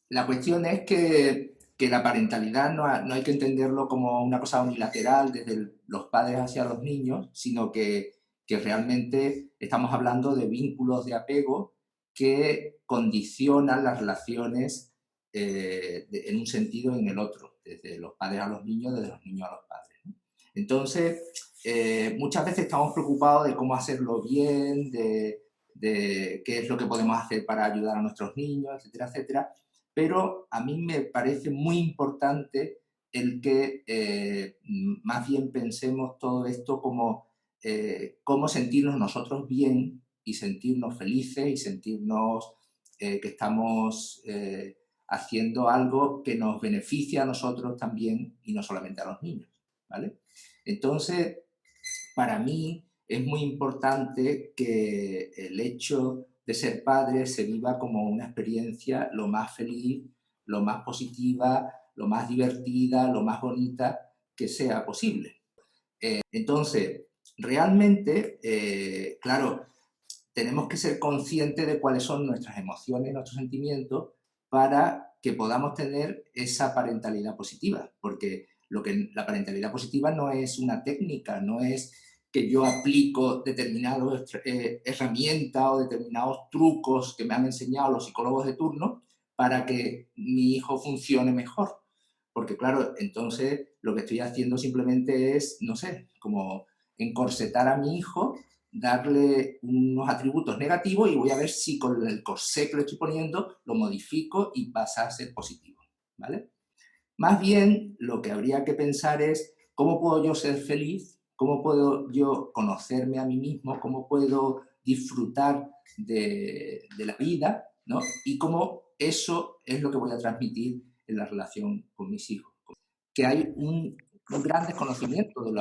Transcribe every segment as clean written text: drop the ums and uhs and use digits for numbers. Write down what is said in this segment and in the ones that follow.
La cuestión es que la parentalidad no hay que entenderlo como una cosa unilateral desde los padres hacia los niños, sino que realmente estamos hablando de vínculos de apego que condicionan las relaciones en un sentido o en el otro, desde los padres a los niños, desde los niños a los padres, ¿no? Entonces, muchas veces estamos preocupados de cómo hacerlo bien, de qué es lo que podemos hacer para ayudar a nuestros niños, etcétera, etcétera, pero a mí me parece muy importante el que más bien pensemos todo esto como cómo sentirnos nosotros bien y sentirnos felices y sentirnos que estamos haciendo algo que nos beneficia a nosotros también y no solamente a los niños, ¿vale? Entonces, para mí es muy importante que el hecho de ser padre se viva como una experiencia lo más feliz, lo más positiva, lo más divertida, lo más bonita que sea posible. Entonces, realmente, claro, tenemos que ser conscientes de cuáles son nuestras emociones, nuestros sentimientos, para que podamos tener esa parentalidad positiva, porque la parentalidad positiva no es una técnica, no es que yo aplico determinadas herramientas o determinados trucos que me han enseñado los psicólogos de turno para que mi hijo funcione mejor. Porque claro, entonces lo que estoy haciendo simplemente es, no sé, como encorsetar a mi hijo, darle unos atributos negativos y voy a ver si con el corsé que le estoy poniendo lo modifico y pasa a ser positivo, ¿vale? Más bien, lo que habría que pensar es cómo puedo yo ser feliz, cómo puedo yo conocerme a mí mismo, cómo puedo disfrutar de la vida, ¿no? Y cómo eso es lo que voy a transmitir en la relación con mis hijos. Que hay un gran desconocimiento de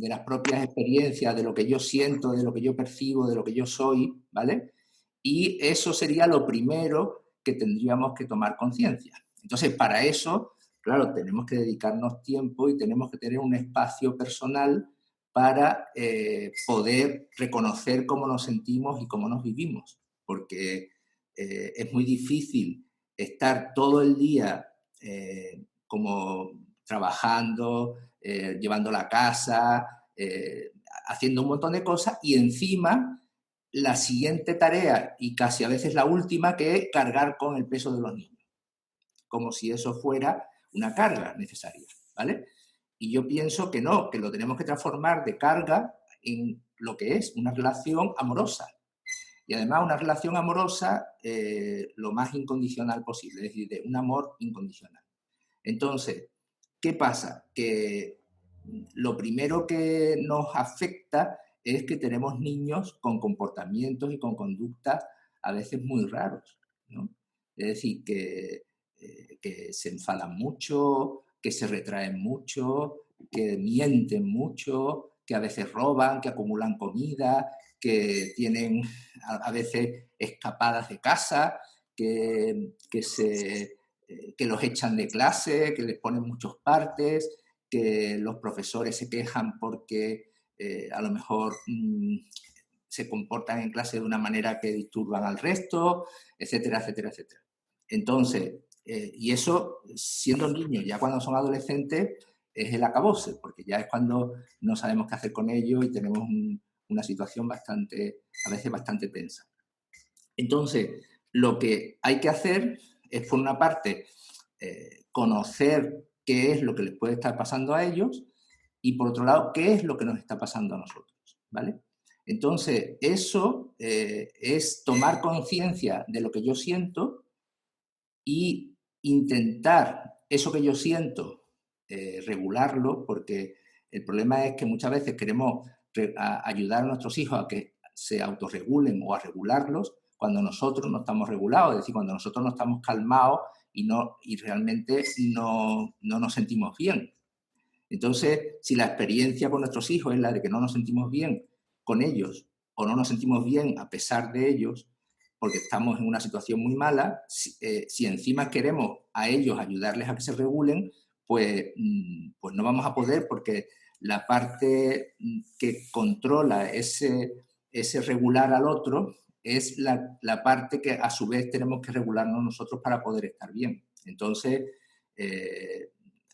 las propias experiencias, de lo que yo siento, de lo que yo percibo, de lo que yo soy, ¿vale? Y eso sería lo primero que tendríamos que tomar conciencia. Entonces, para eso, claro, tenemos que dedicarnos tiempo y tenemos que tener un espacio personal para poder reconocer cómo nos sentimos y cómo nos vivimos, porque es muy difícil estar todo el día como trabajando, llevando la casa, haciendo un montón de cosas y encima la siguiente tarea y casi a veces la última que es cargar con el peso de los niños, como si eso fuera una carga necesaria, ¿vale? Y yo pienso que no, que lo tenemos que transformar de carga en lo que es una relación amorosa. Y además una relación amorosa lo más incondicional posible, es decir, de un amor incondicional. Entonces, ¿qué pasa? Que lo primero que nos afecta es que tenemos niños con comportamientos y con conductas a veces muy raros, ¿no? Es decir, que se enfadan mucho, que se retraen mucho, que mienten mucho, que a veces roban, que acumulan comida, que tienen a veces escapadas de casa, que los echan de clase, que les ponen muchos partes, que los profesores se quejan porque a lo mejor se comportan en clase de una manera que disturban al resto, etcétera, etcétera, etcétera. Entonces, y eso siendo niños, ya cuando son adolescentes es el acabose, porque ya es cuando no sabemos qué hacer con ellos y tenemos una situación bastante, a veces bastante tensa. Entonces, lo que hay que hacer es, por una parte, conocer qué es lo que les puede estar pasando a ellos y, por otro lado, qué es lo que nos está pasando a nosotros, ¿vale? Entonces, eso es tomar conciencia de lo que yo siento y intentar eso que yo siento regularlo, porque el problema es que muchas veces queremos ayudar a nuestros hijos a que se autorregulen o a regularlos cuando nosotros no estamos regulados, es decir, cuando nosotros no estamos calmados y realmente no nos sentimos bien. Entonces, si la experiencia con nuestros hijos es la de que no nos sentimos bien con ellos o no nos sentimos bien a pesar de ellos, porque estamos en una situación muy mala, si encima queremos a ellos ayudarles a que se regulen, pues no vamos a poder porque la parte que controla ese regular al otro es la parte que a su vez tenemos que regularnos nosotros para poder estar bien. Entonces,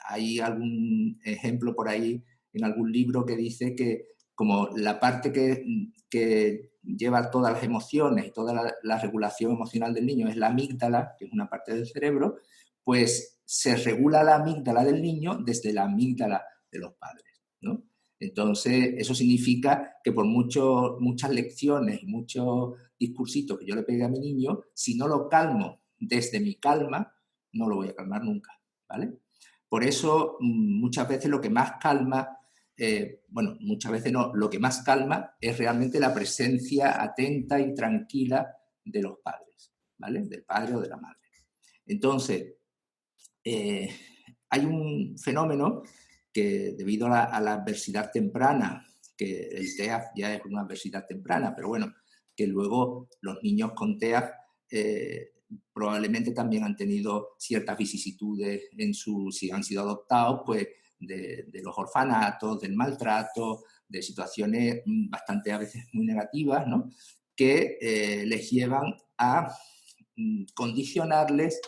hay algún ejemplo por ahí en algún libro que dice que como la parte que lleva todas las emociones y toda la regulación emocional del niño es la amígdala, que es una parte del cerebro, pues se regula la amígdala del niño desde la amígdala de los padres, ¿no? Entonces, eso significa que por muchas lecciones y muchos discursitos que yo le pegue a mi niño, si no lo calmo desde mi calma, no lo voy a calmar nunca, ¿vale? Por eso, muchas veces lo que más calma, bueno, muchas veces no, lo que más calma es realmente la presencia atenta y tranquila de los padres, ¿vale? Del padre o de la madre. Entonces, hay un fenómeno que debido a la adversidad temprana, que el TEAF ya es una adversidad temprana, pero bueno, que luego los niños con TEAF probablemente también han tenido ciertas vicisitudes si han sido adoptados, pues de los orfanatos, del maltrato, de situaciones bastante a veces muy negativas, ¿no? Que les llevan a condicionarles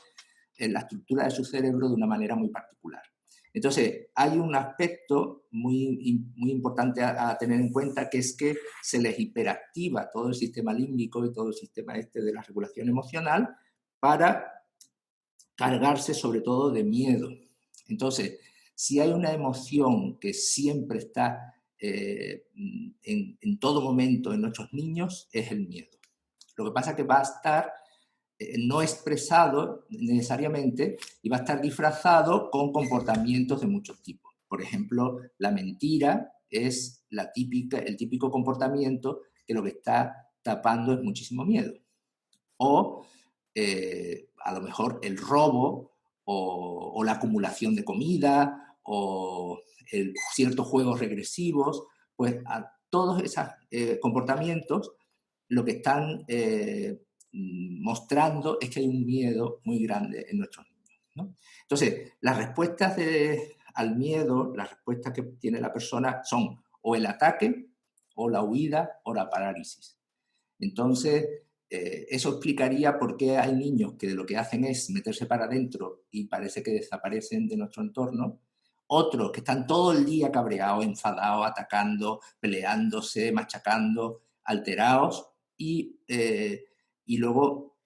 en la estructura de su cerebro de una manera muy particular. Entonces, hay un aspecto muy importante a tener en cuenta, que es que se les hiperactiva todo el sistema límbico y todo el sistema de la regulación emocional para cargarse sobre todo de miedo. Entonces, si hay una emoción que siempre está en todo momento en nuestros niños, es el miedo. Lo que pasa es que va a estar no expresado necesariamente y va a estar disfrazado con comportamientos de muchos tipos. Por ejemplo, la mentira es el típico comportamiento que lo que está tapando es muchísimo miedo. O a lo mejor el robo o la acumulación de comida o ciertos juegos regresivos, pues a todos esos comportamientos lo que están mostrando es que hay un miedo muy grande en nuestros niños, ¿no? Entonces, las respuestas al miedo, las respuestas que tiene la persona son o el ataque, o la huida, o la parálisis. Entonces, eso explicaría por qué hay niños que lo que hacen es meterse para adentro y parece que desaparecen de nuestro entorno, otros que están todo el día cabreados, enfadados, atacando, peleándose, machacando, alterados, y luego,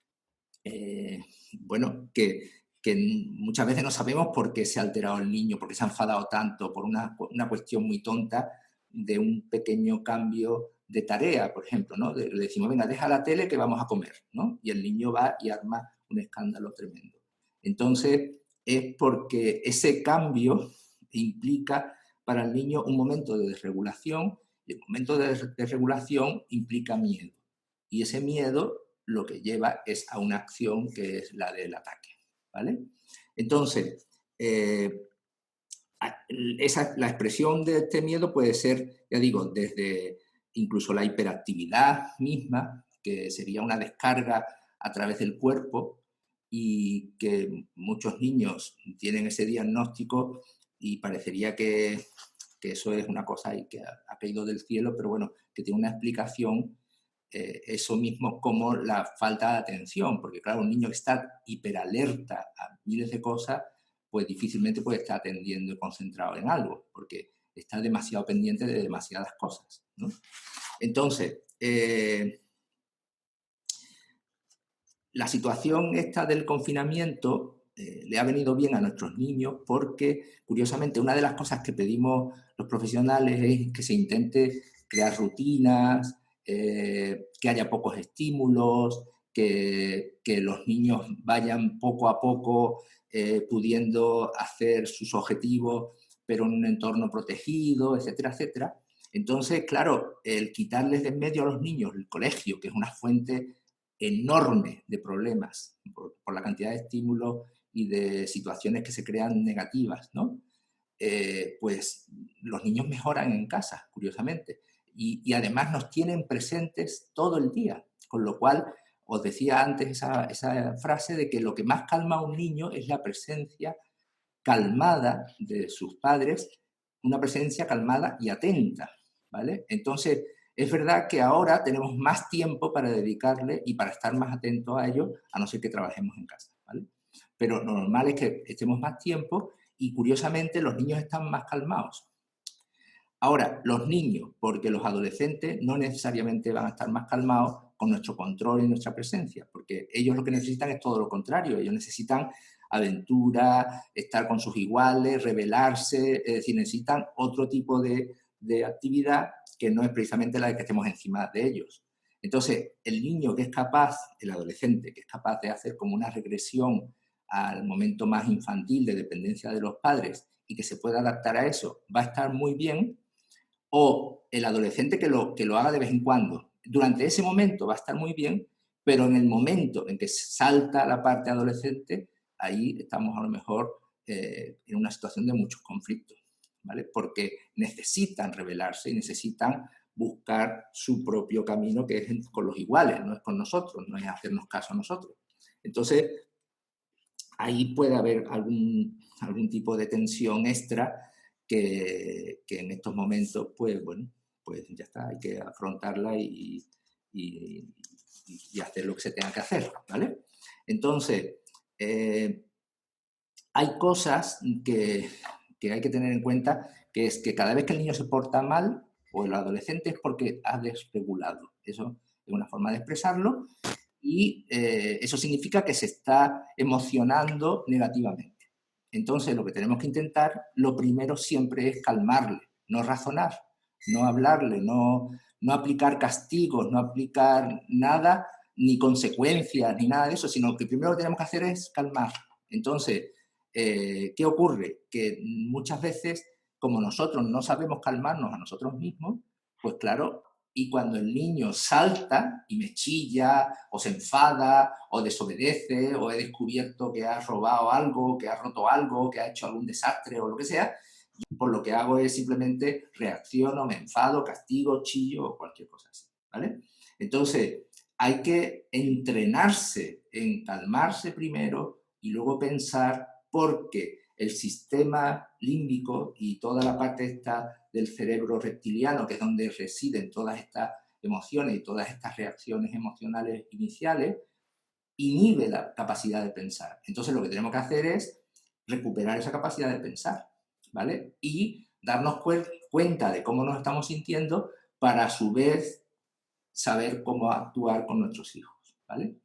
bueno, que muchas veces no sabemos por qué se ha alterado el niño, por qué se ha enfadado tanto, por una cuestión muy tonta de un pequeño cambio de tarea, por ejemplo, ¿no? Le decimos, venga, deja la tele que vamos a comer, ¿no? Y el niño va y arma un escándalo tremendo. Entonces, es porque ese cambio implica para el niño un momento de desregulación, y el momento de desregulación implica miedo. Y ese miedo lo que lleva es a una acción que es la del ataque, ¿vale? Entonces, la expresión de este miedo puede ser, ya digo, desde incluso la hiperactividad misma, que sería una descarga a través del cuerpo y que muchos niños tienen ese diagnóstico y parecería que eso es una cosa que ha caído del cielo, pero bueno, que tiene una explicación, eso mismo como la falta de atención, porque claro, un niño que está hiperalerta a miles de cosas, pues difícilmente puede estar atendiendo y concentrado en algo, porque está demasiado pendiente de demasiadas cosas, ¿no? Entonces, la situación esta del confinamiento le ha venido bien a nuestros niños porque, curiosamente, una de las cosas que pedimos los profesionales es que se intente crear rutinas, que haya pocos estímulos, que los niños vayan poco a poco pudiendo hacer sus objetivos, pero en un entorno protegido, etcétera, etcétera. Entonces, claro, el quitarles de en medio a los niños el colegio, que es una fuente enorme de problemas por la cantidad de estímulos y de situaciones que se crean negativas, ¿no? Pues los niños mejoran en casa, curiosamente, y además nos tienen presentes todo el día, con lo cual os decía antes esa frase de que lo que más calma a un niño es la presencia calmada de sus padres, una presencia calmada y atenta, ¿vale? Entonces, es verdad que ahora tenemos más tiempo para dedicarle y para estar más atentos a ellos, a no ser que trabajemos en casa, ¿vale? pero lo normal es que estemos más tiempo y curiosamente los niños están más calmados. Ahora, los niños, porque los adolescentes no necesariamente van a estar más calmados con nuestro control y nuestra presencia, porque ellos lo que necesitan es todo lo contrario, ellos necesitan aventura, estar con sus iguales, rebelarse, es decir, necesitan otro tipo de actividad que no es precisamente la de que estemos encima de ellos. Entonces, el niño que es capaz, el adolescente que es capaz de hacer como una regresión al momento más infantil de dependencia de los padres y que se pueda adaptar a eso, va a estar muy bien, o el adolescente que lo haga de vez en cuando. Durante ese momento va a estar muy bien, pero en el momento en que salta la parte adolescente, ahí estamos a lo mejor en una situación de muchos conflictos, ¿vale? Porque necesitan rebelarse y necesitan buscar su propio camino, que es con los iguales, no es con nosotros, no es hacernos caso a nosotros. Entonces, ahí puede haber algún tipo de tensión extra que en estos momentos, pues bueno, pues ya está, hay que afrontarla y hacer lo que se tenga que hacer, ¿vale? Entonces, hay cosas que hay que tener en cuenta, que es que cada vez que el niño se porta mal, o el adolescente, es porque ha desregulado. Eso es una forma de expresarlo, y eso significa que se está emocionando negativamente. Entonces, lo que tenemos que intentar, lo primero siempre es calmarle, no razonar, no hablarle, no aplicar castigos, no aplicar nada, ni consecuencias, ni nada de eso, sino que primero lo que tenemos que hacer es calmar. Entonces, ¿qué ocurre? Que muchas veces, como nosotros no sabemos calmarnos a nosotros mismos, pues claro, y cuando el niño salta y me chilla, o se enfada, o desobedece, o he descubierto que ha robado algo, que ha roto algo, que ha hecho algún desastre o lo que sea, por lo que hago es simplemente reacciono, me enfado, castigo, chillo o cualquier cosa así, ¿vale? Entonces, hay que entrenarse en calmarse primero y luego pensar, porque el sistema límbico y toda la parte esta del cerebro reptiliano, que es donde residen todas estas emociones y todas estas reacciones emocionales iniciales, inhibe la capacidad de pensar. Entonces lo que tenemos que hacer es recuperar esa capacidad de pensar, ¿vale? Y darnos cuenta de cómo nos estamos sintiendo para a su vez saber cómo actuar con nuestros hijos, ¿vale?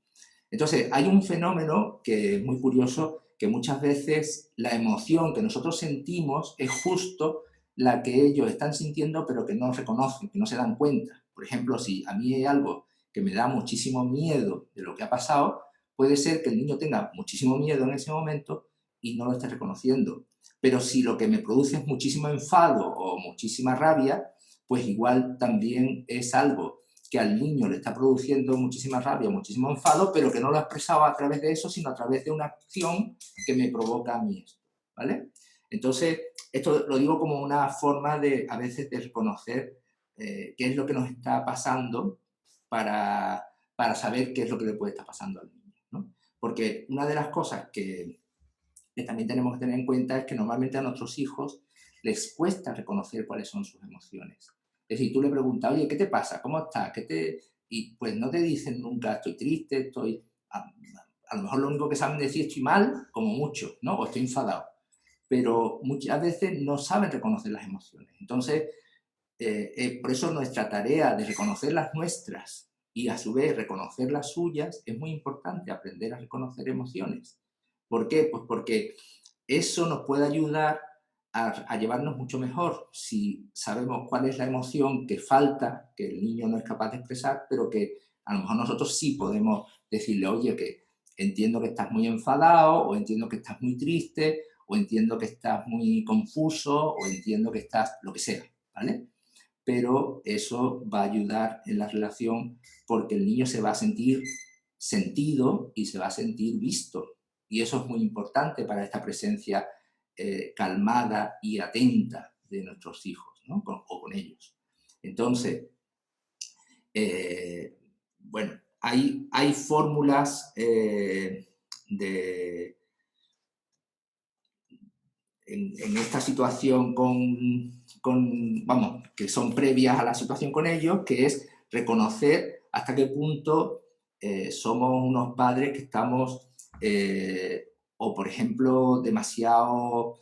Entonces, hay un fenómeno que es muy curioso, que muchas veces la emoción que nosotros sentimos es justo la que ellos están sintiendo, pero que no reconocen, que no se dan cuenta. Por ejemplo, si a mí hay algo que me da muchísimo miedo de lo que ha pasado, puede ser que el niño tenga muchísimo miedo en ese momento y no lo esté reconociendo. Pero si lo que me produce es muchísimo enfado o muchísima rabia, pues igual también es algo que al niño le está produciendo muchísima rabia, muchísimo enfado, pero que no lo ha expresado a través de eso, sino a través de una acción que me provoca a mí esto, ¿vale? Entonces, esto lo digo como una forma de, a veces, de reconocer qué es lo que nos está pasando para saber qué es lo que le puede estar pasando al niño, ¿no? Porque una de las cosas que también tenemos que tener en cuenta es que normalmente a nuestros hijos les cuesta reconocer cuáles son sus emociones. Es decir, tú le preguntas, oye, ¿qué te pasa? ¿Cómo estás? Y pues no te dicen nunca, estoy triste, estoy... A lo mejor lo único que saben decir, estoy mal, como mucho, ¿no? O estoy enfadado. Pero muchas veces no saben reconocer las emociones. Entonces, por eso nuestra tarea de reconocer las nuestras y a su vez reconocer las suyas es muy importante, aprender a reconocer emociones. ¿Por qué? Pues porque eso nos puede ayudar a llevarnos mucho mejor si sabemos cuál es la emoción que falta, que el niño no es capaz de expresar, pero que a lo mejor nosotros sí podemos decirle, oye, que entiendo que estás muy enfadado, o entiendo que estás muy triste, o entiendo que estás muy confuso, o entiendo que estás lo que sea, ¿vale? Pero eso va a ayudar en la relación porque el niño se va a sentir sentido y se va a sentir visto. Y eso es muy importante para esta presencia calmada y atenta de nuestros hijos, ¿no? O con ellos. Entonces, bueno, hay fórmulas en esta situación vamos, que son previas a la situación con ellos, que es reconocer hasta qué punto somos unos padres que estamos o por ejemplo, demasiado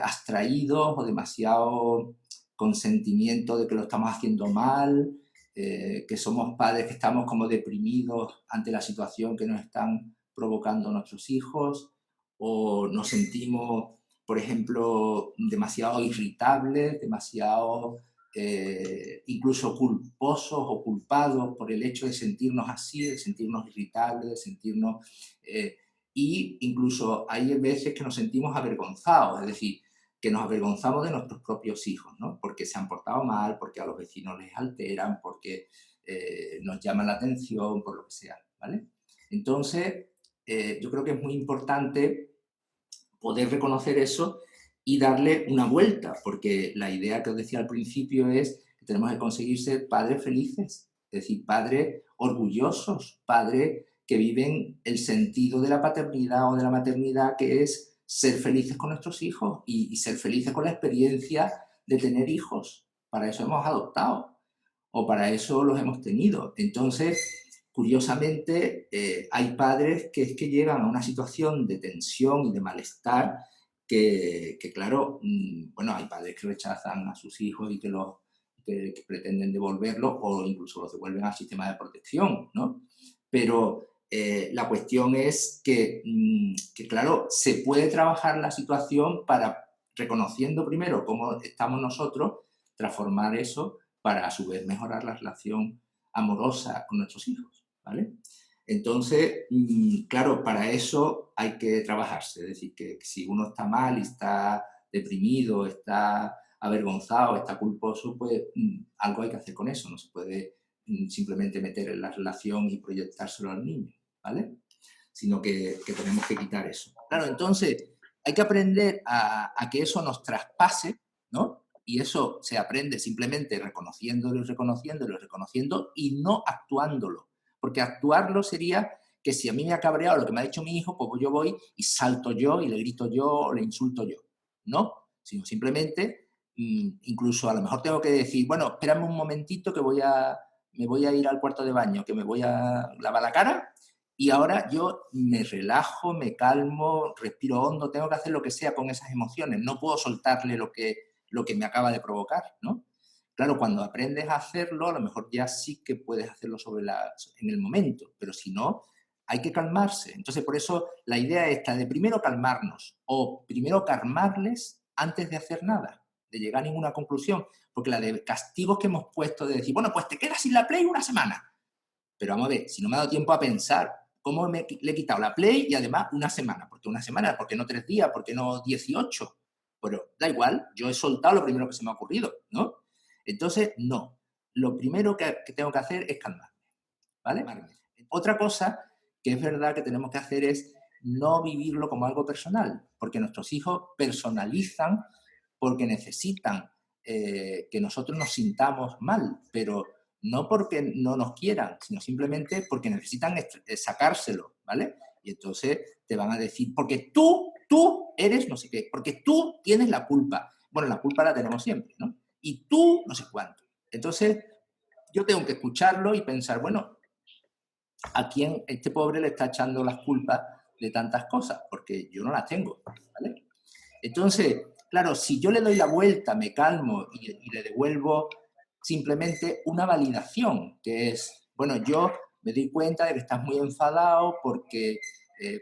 abstraídos o demasiado con sentimiento de que lo estamos haciendo mal, que somos padres que estamos como deprimidos ante la situación que nos están provocando nuestros hijos, o nos sentimos, por ejemplo, demasiado irritables, demasiado incluso culposos o culpados por el hecho de sentirnos así, de sentirnos irritables, de sentirnos... y incluso hay veces que nos sentimos avergonzados, es decir, que nos avergonzamos de nuestros propios hijos, ¿no? Porque se han portado mal, porque a los vecinos les alteran, porque nos llaman la atención, por lo que sea, ¿vale? Entonces, yo creo que es muy importante poder reconocer eso y darle una vuelta, porque la idea que os decía al principio es que tenemos que conseguir ser padres felices, es decir, padres orgullosos, padres que viven el sentido de la paternidad o de la maternidad, que es ser felices con nuestros hijos y ser felices con la experiencia de tener hijos. Para eso hemos adoptado o para eso los hemos tenido. Entonces, curiosamente, hay padres que es que llegan a una situación de tensión y de malestar que claro, bueno, hay padres que rechazan a sus hijos y que pretenden devolverlos o incluso los devuelven al sistema de protección, ¿no? Pero la cuestión es que, claro, se puede trabajar la situación para, reconociendo primero cómo estamos nosotros, transformar eso para a su vez mejorar la relación amorosa con nuestros hijos, ¿vale? Entonces, claro, para eso hay que trabajarse, es decir, que si uno está mal y está deprimido, está avergonzado, está culposo, pues algo hay que hacer con eso, no se puede simplemente meter en la relación y proyectárselo al niño, ¿vale? Sino que tenemos que quitar eso. Claro, entonces hay que aprender a que eso nos traspase, ¿no? Y eso se aprende simplemente reconociéndolo y reconociéndolo y reconociendo y no actuándolo. Porque actuarlo sería que si a mí me ha cabreado lo que me ha dicho mi hijo, pues yo voy y salto yo y le grito yo o le insulto yo. No, sino simplemente, incluso a lo mejor tengo que decir, bueno, espérame un momentito que me voy a ir al cuarto de baño, que me voy a lavar la cara y ahora yo me relajo, me calmo, respiro hondo, tengo que hacer lo que sea con esas emociones, no puedo soltarle lo que me acaba de provocar, ¿no? Claro, cuando aprendes a hacerlo, a lo mejor ya sí que puedes hacerlo en el momento, pero si no, hay que calmarse. Entonces, por eso la idea esta de primero calmarnos o primero calmarles antes de hacer nada, de llegar a ninguna conclusión, porque la de castigos que hemos puesto de decir, bueno, pues te quedas sin la Play una semana. Pero vamos a ver, si no me ha dado tiempo a pensar cómo le he quitado la Play y además una semana. ¿Por qué una semana? ¿Por qué no 3 días? ¿Por qué no 18? Pero da igual, yo he soltado lo primero que se me ha ocurrido, ¿no? Entonces, no. Lo primero que tengo que hacer es calmarme, ¿vale? Otra cosa que es verdad que tenemos que hacer es no vivirlo como algo personal, porque nuestros hijos personalizan porque necesitan que nosotros nos sintamos mal, pero no porque no nos quieran, sino simplemente porque necesitan sacárselo, ¿vale? Y entonces te van a decir, porque tú eres no sé qué, porque tú tienes la culpa. Bueno, la culpa la tenemos siempre, ¿no? Y tú no sé cuánto. Entonces, yo tengo que escucharlo y pensar, bueno, ¿a quién este pobre le está echando las culpas de tantas cosas? Porque yo no las tengo, ¿vale? Entonces, claro, si yo le doy la vuelta, me calmo y le devuelvo simplemente una validación, que es, bueno, yo me doy cuenta de que estás muy enfadado porque,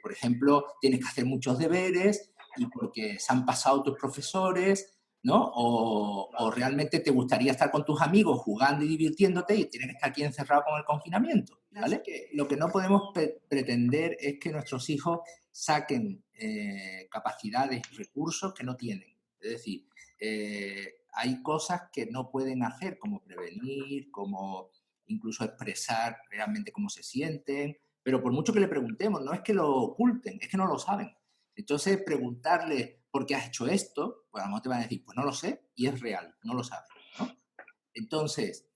por ejemplo, tienes que hacer muchos deberes y porque se han pasado tus profesores, ¿no? O realmente te gustaría estar con tus amigos jugando y divirtiéndote y tienes que estar aquí encerrado con el confinamiento, ¿vale? Lo que no podemos pretender es que nuestros hijos saquen capacidades y recursos que no tienen. Es decir, hay cosas que no pueden hacer, como prevenir, como incluso expresar realmente cómo se sienten, pero por mucho que le preguntemos, no es que lo oculten, es que no lo saben. Entonces, preguntarle por qué has hecho esto, pues a lo mejor te van a decir, pues no lo sé, y es real, no lo sabes, ¿no? Entonces,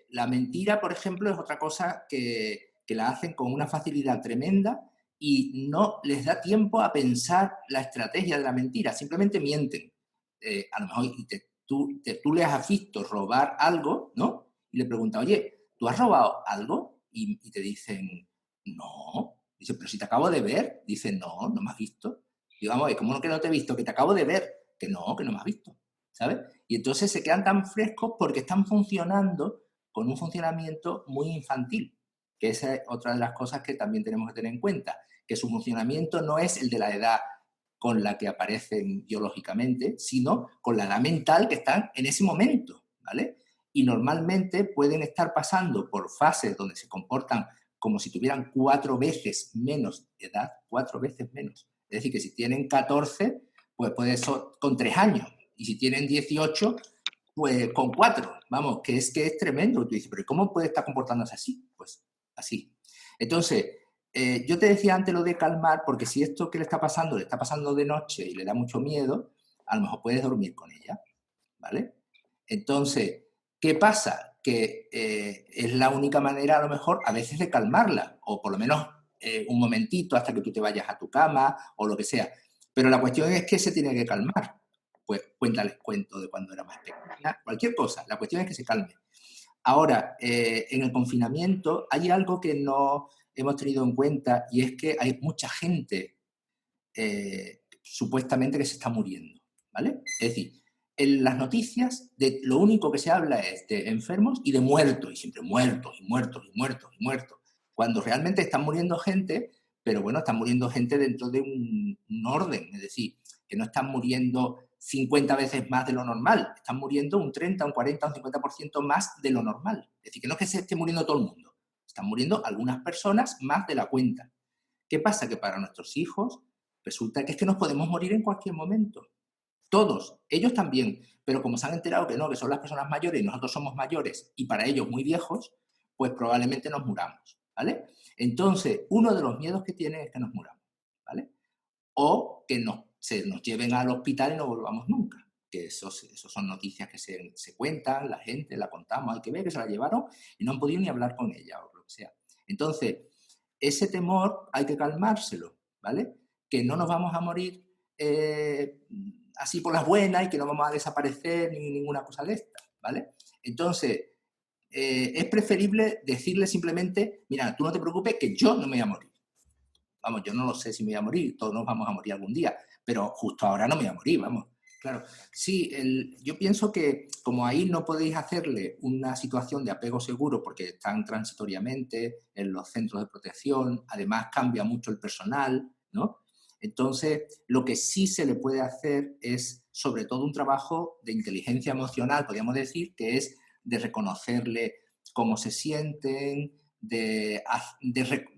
la mentira, por ejemplo, es otra cosa que la hacen con una facilidad tremenda y no les da tiempo a pensar la estrategia de la mentira, simplemente mienten. A lo mejor tú les has visto robar algo, ¿no? Y le preguntas, oye, ¿tú has robado algo? Y te dicen, no. Dice, pero si te acabo de ver. Dice, no, no me has visto. Digo, vamos, ¿cómo que no te he visto? Que te acabo de ver. Que no me has visto, ¿sabes? Y entonces se quedan tan frescos porque están funcionando con un funcionamiento muy infantil, que esa es otra de las cosas que también tenemos que tener en cuenta, que su funcionamiento no es el de la edad con la que aparecen biológicamente, sino con la edad mental que están en ese momento, ¿vale? Y normalmente pueden estar pasando por fases donde se comportan como si tuvieran 4 veces menos edad, 4 veces menos. Es decir, que si tienen 14, pues puede ser con 3 años. Y si tienen 18, pues con 4. Vamos, que es tremendo. Tú dices, pero ¿cómo puede estar comportándose así? Pues así. Entonces, yo te decía antes lo de calmar, porque si esto que le está pasando de noche y le da mucho miedo, a lo mejor puedes dormir con ella, ¿vale? Entonces, ¿qué pasa? Que es la única manera, a lo mejor, a veces de calmarla, o por lo menos un momentito hasta que tú te vayas a tu cama, o lo que sea. Pero la cuestión es que se tiene que calmar. Pues cuéntales cuento de cuando era más pequeña, cualquier cosa. La cuestión es que se calme. Ahora, en el confinamiento hay algo que no hemos tenido en cuenta y es que hay mucha gente supuestamente que se está muriendo, ¿vale? Es decir, en las noticias de lo único que se habla es de enfermos y de muertos, y siempre muertos, y muertos, y muertos, y muertos, cuando realmente están muriendo gente, pero bueno, están muriendo gente dentro de un orden, es decir, que no están muriendo 50 veces más de lo normal, están muriendo un 30, un 40, un 50% más de lo normal. Es decir, que no es que se esté muriendo todo el mundo, están muriendo algunas personas más de la cuenta. ¿Qué pasa? Que para nuestros hijos resulta que es que nos podemos morir en cualquier momento. Todos, ellos también, pero como se han enterado que no, que son las personas mayores y nosotros somos mayores y para ellos muy viejos, pues probablemente nos muramos, ¿vale? Entonces, uno de los miedos que tienen es que nos muramos, ¿vale? O que se nos lleven al hospital y no volvamos nunca. Que eso son noticias que se cuentan, la gente la contamos, hay que ver que se la llevaron y no han podido ni hablar con ella o lo que sea. Entonces, ese temor hay que calmárselo, ¿vale? Que no nos vamos a morir así por las buenas y que no vamos a desaparecer ni ninguna cosa de esta, ¿vale? Entonces, es preferible decirle simplemente, mira, tú no te preocupes que yo no me voy a morir. Vamos, yo no lo sé si me voy a morir, todos nos vamos a morir algún día, pero justo ahora no me voy a morir, vamos. Claro, sí, yo pienso que como ahí no podéis hacerle una situación de apego seguro porque están transitoriamente en los centros de protección, además cambia mucho el personal, ¿no? Entonces, lo que sí se le puede hacer es sobre todo un trabajo de inteligencia emocional, podríamos decir, que es de reconocerle cómo se sienten, de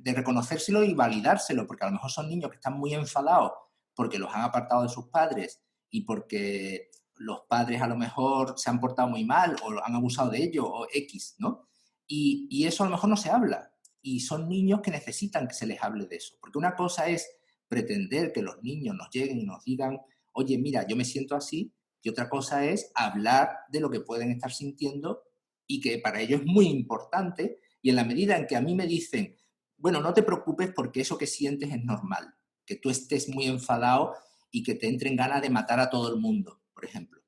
reconocérselo y validárselo, porque a lo mejor son niños que están muy enfadados porque los han apartado de sus padres y porque los padres a lo mejor se han portado muy mal o han abusado de ellos o X, ¿no? Y eso a lo mejor no se habla. Y son niños que necesitan que se les hable de eso. Porque una cosa es pretender que los niños nos lleguen y nos digan, oye, mira, yo me siento así, y otra cosa es hablar de lo que pueden estar sintiendo y que para ellos es muy importante. Y en la medida en que a mí me dicen, bueno, no te preocupes porque eso que sientes es normal, que tú estés muy enfadado y que te entren ganas de matar a todo el mundo, por ejemplo.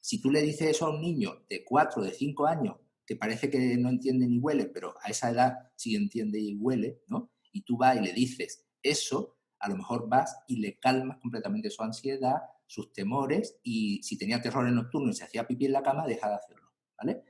Si tú le dices eso a un niño de 4, de 5 años, que parece que no entiende ni huele, pero a esa edad sí entiende y huele, ¿no? Y tú vas y le dices eso, a lo mejor vas y le calmas completamente su ansiedad, sus temores, y si tenía terrores nocturnos y se hacía pipí en la cama, deja de hacerlo, ¿vale?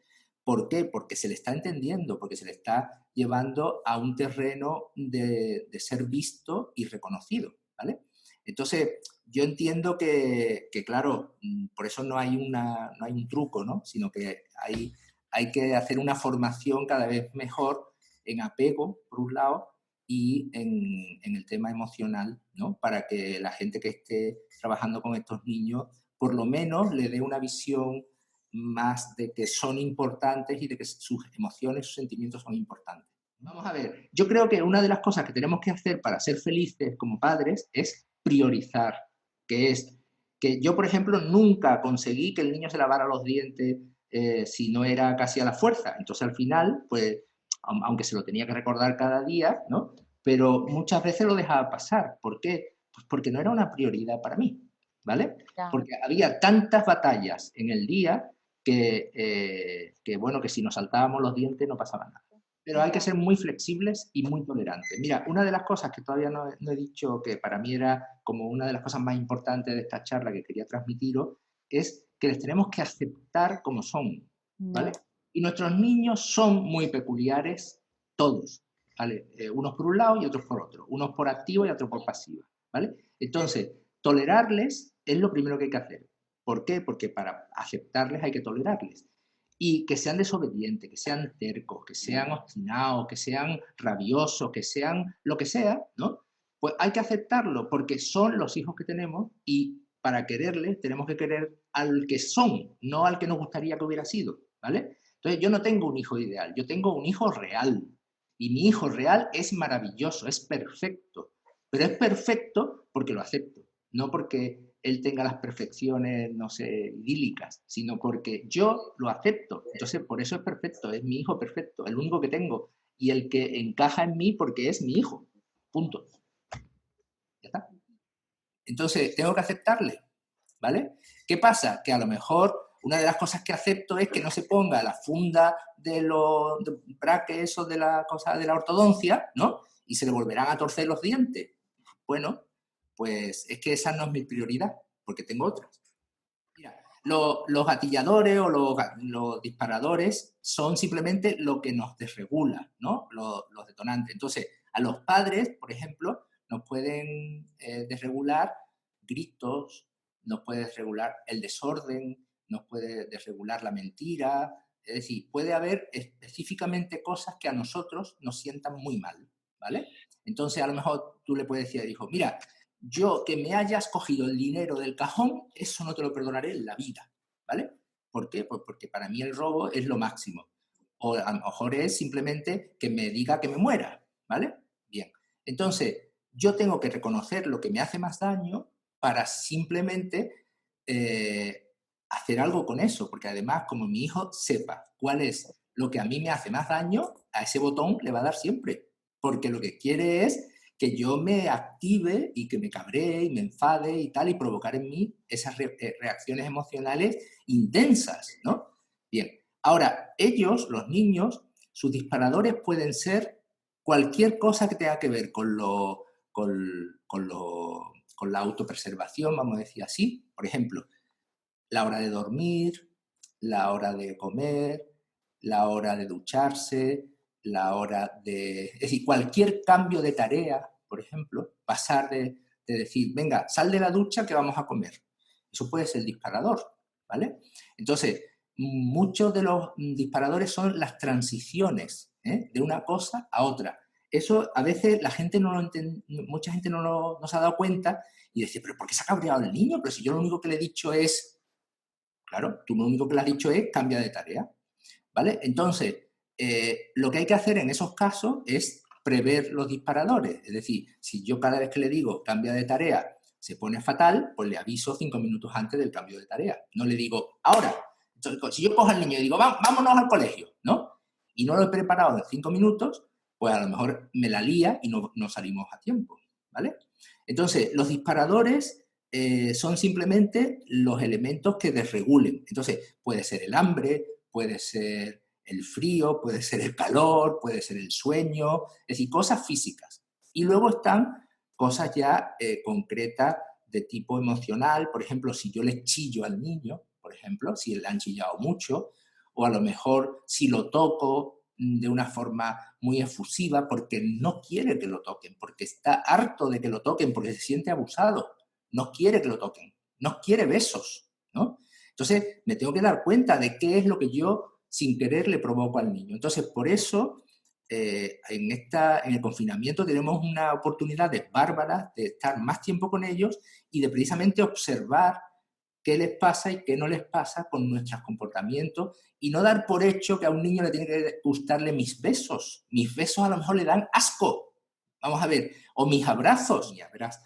¿Por qué? Porque se le está entendiendo, porque se le está llevando a un terreno de ser visto y reconocido, ¿vale? Entonces, yo entiendo que claro, por eso no hay un truco, ¿no? Sino que hay que hacer una formación cada vez mejor en apego, por un lado, y en el tema emocional, ¿no? Para que la gente que esté trabajando con estos niños, por lo menos le dé una visión más de que son importantes y de que sus emociones, sus sentimientos son importantes. Vamos a ver, yo creo que una de las cosas que tenemos que hacer para ser felices como padres es priorizar, que es que yo, por ejemplo, nunca conseguí que el niño se lavara los dientes si no era casi a la fuerza. Entonces, al final, pues, aunque se lo tenía que recordar cada día, ¿no? Pero muchas veces lo dejaba pasar. ¿Por qué? Pues porque no era una prioridad para mí, ¿vale? Ya. Porque había tantas batallas en el día que bueno, que si nos saltábamos los dientes no pasaba nada. pero hay que ser muy flexibles y muy tolerantes. Mira, una de las cosas que todavía no he dicho, que para mí era como una de las cosas más importantes de esta charla que quería transmitiros, es que les tenemos que aceptar como son, ¿vale? Y nuestros niños son muy peculiares, todos, ¿vale? Unos por un lado y otros por otro, unos por activa y otros por pasiva, ¿vale? Entonces, tolerarles es lo primero que hay que hacer. ¿Por qué? Porque para aceptarles hay que tolerarles. Y que sean desobedientes, que sean tercos, que sean obstinados, que sean rabiosos, que sean lo que sea, ¿no? Pues hay que aceptarlo porque son los hijos que tenemos y para quererles tenemos que querer al que son, no al que nos gustaría que hubiera sido, ¿vale? Entonces yo no tengo un hijo ideal, yo tengo un hijo real y mi hijo real es maravilloso, es perfecto, pero es perfecto porque lo acepto, no porque él tenga las perfecciones, no sé, idílicas, sino porque yo lo acepto. Entonces, por eso es perfecto, es mi hijo perfecto, el único que tengo y el que encaja en mí porque es mi hijo. Punto. Ya está. Entonces, tengo que aceptarle, ¿vale? ¿Qué pasa? Que a lo mejor una de las cosas que acepto es que no se ponga la funda de los braques o de la cosa de la ortodoncia, ¿no? Y se le volverán a torcer los dientes. Bueno, pues es que esa no es mi prioridad, porque tengo otras. Mira, los gatilladores o los disparadores son simplemente lo que nos desregula, ¿no? Los detonantes. Entonces, a los padres, por ejemplo, nos pueden desregular gritos, nos puede desregular el desorden, nos puede desregular la mentira. Es decir, puede haber específicamente cosas que a nosotros nos sientan muy mal, ¿vale? Entonces, a lo mejor tú le puedes decir al hijo, mira, yo que me hayas cogido el dinero del cajón, eso no te lo perdonaré en la vida, ¿vale? ¿Por qué? Pues porque para mí el robo es lo máximo. O a lo mejor es simplemente que me diga que me muera, ¿vale? Bien. Entonces, yo tengo que reconocer lo que me hace más daño para simplemente hacer algo con eso, porque además, como mi hijo sepa cuál es lo que a mí me hace más daño, a ese botón le va a dar siempre, porque lo que quiere es que yo me active y que me cabree y me enfade y tal, y provocar en mí esas reacciones emocionales intensas, ¿no? Bien, ahora, ellos, los niños, sus disparadores pueden ser cualquier cosa que tenga que ver con la autopreservación, vamos a decir así. Por ejemplo, la hora de dormir, la hora de comer, la hora de ducharse, la hora de... Es decir, cualquier cambio de tarea, por ejemplo, pasar de decir, venga, sal de la ducha que vamos a comer. Eso puede ser el disparador, ¿vale? Entonces, muchos de los disparadores son las transiciones, ¿eh? De una cosa a otra. Eso a veces la gente no lo entiende, mucha gente no se ha dado cuenta y dice, pero ¿por qué se ha cabreado el niño? Pero si yo lo único que le he dicho es, claro, tú lo único que le has dicho es cambia de tarea, ¿vale? Entonces, lo que hay que hacer en esos casos es prever los disparadores. Es decir, si yo cada vez que le digo cambia de tarea se pone fatal, pues le aviso 5 minutos antes del cambio de tarea. No le digo, ahora, entonces, si yo cojo al niño y digo, vámonos al colegio, ¿no? Y no lo he preparado en 5 minutos, pues a lo mejor me la lía y no salimos a tiempo, ¿vale? Entonces, los disparadores son simplemente los elementos que desregulen. Entonces, puede ser el hambre, puede ser el frío, puede ser el calor, puede ser el sueño, es decir, cosas físicas. Y luego están cosas ya concretas de tipo emocional, por ejemplo, si yo le chillo al niño, por ejemplo, si le han chillado mucho, o a lo mejor si lo toco de una forma muy efusiva porque no quiere que lo toquen, porque está harto de que lo toquen, porque se siente abusado, no quiere que lo toquen, no quiere besos, ¿no? Entonces me tengo que dar cuenta de qué es lo que yo sin querer le provoco al niño. Entonces por eso en el confinamiento tenemos una oportunidad bárbara de estar más tiempo con ellos y de precisamente observar qué les pasa y qué no les pasa con nuestros comportamientos y no dar por hecho que a un niño le tiene que gustarle mis besos. Mis besos a lo mejor le dan asco. Vamos a ver, o mis abrazos, ya verás.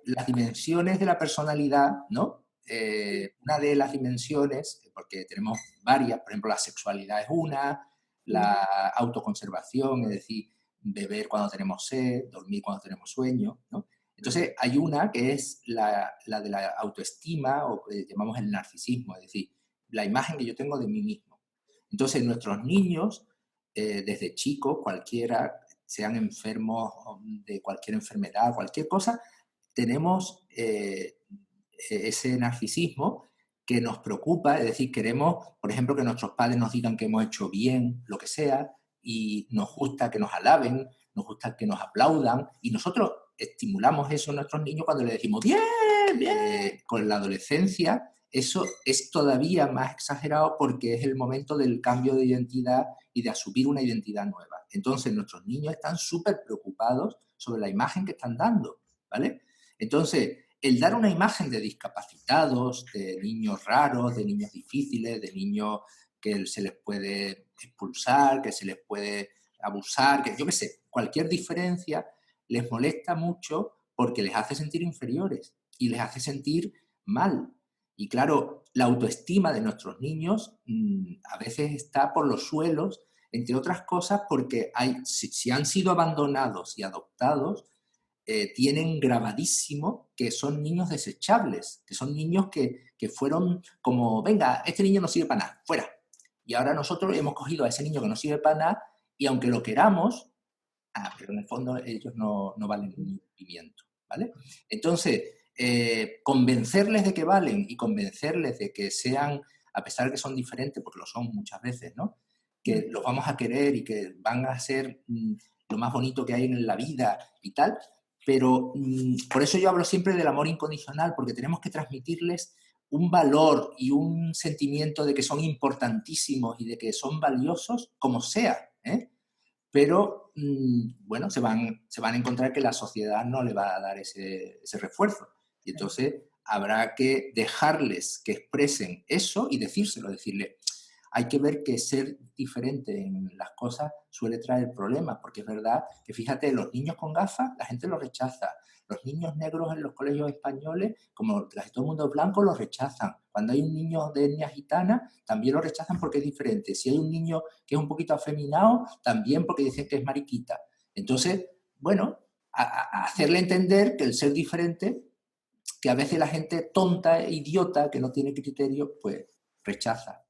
Las dimensiones de la personalidad, ¿no? Una de las dimensiones, porque tenemos varias, por ejemplo, la sexualidad es una, la autoconservación, es decir, beber cuando tenemos sed, dormir cuando tenemos sueño, ¿no? Entonces, hay una que es la de la autoestima, o que llamamos el narcisismo, es decir, la imagen que yo tengo de mí mismo. Entonces, nuestros niños desde chicos, cualquiera, sean enfermos de cualquier enfermedad, cualquier cosa, tenemos ese narcisismo que nos preocupa, es decir, queremos, por ejemplo, que nuestros padres nos digan que hemos hecho bien, lo que sea, y nos gusta que nos alaben, nos gusta que nos aplaudan, y nosotros estimulamos eso en nuestros niños cuando les decimos, bien, bien. Con la adolescencia eso es todavía más exagerado porque es el momento del cambio de identidad y de asumir una identidad nueva. Entonces nuestros niños están súper preocupados sobre la imagen que están dando, ¿vale? Entonces, el dar una imagen de discapacitados, de niños raros, de niños difíciles, de niños que se les puede expulsar, que se les puede abusar, que yo qué sé, cualquier diferencia les molesta mucho porque les hace sentir inferiores y les hace sentir mal. Y claro, la autoestima de nuestros niños a veces está por los suelos, entre otras cosas porque si han sido abandonados y adoptados, tienen grabadísimo que son niños desechables, que son niños que fueron como, venga, este niño no sirve para nada, fuera. Y ahora nosotros hemos cogido a ese niño que no sirve para nada y aunque lo queramos, pero en el fondo ellos no valen ni pimiento, ¿vale? Entonces, convencerles de que valen y convencerles de que sean, a pesar de que son diferentes, porque lo son muchas veces, ¿no? Que los vamos a querer y que van a ser lo más bonito que hay en la vida y tal, pero por eso yo hablo siempre del amor incondicional, porque tenemos que transmitirles un valor y un sentimiento de que son importantísimos y de que son valiosos, como sea, ¿eh? Pero, bueno, se van a encontrar que la sociedad no le va a dar ese refuerzo. Y entonces habrá que dejarles que expresen eso y decírselo, decirle, hay que ver que ser diferente en las cosas suele traer problemas, porque es verdad que fíjate, los niños con gafas, la gente los rechaza. Los niños negros en los colegios españoles, como casi todo el mundo es blanco, los rechazan. Cuando hay un niño de etnia gitana, también lo rechazan porque es diferente. Si hay un niño que es un poquito afeminado, también porque dicen que es mariquita. Entonces, bueno, a hacerle entender que el ser diferente, que a veces la gente tonta, idiota, que no tiene criterio, pues rechaza.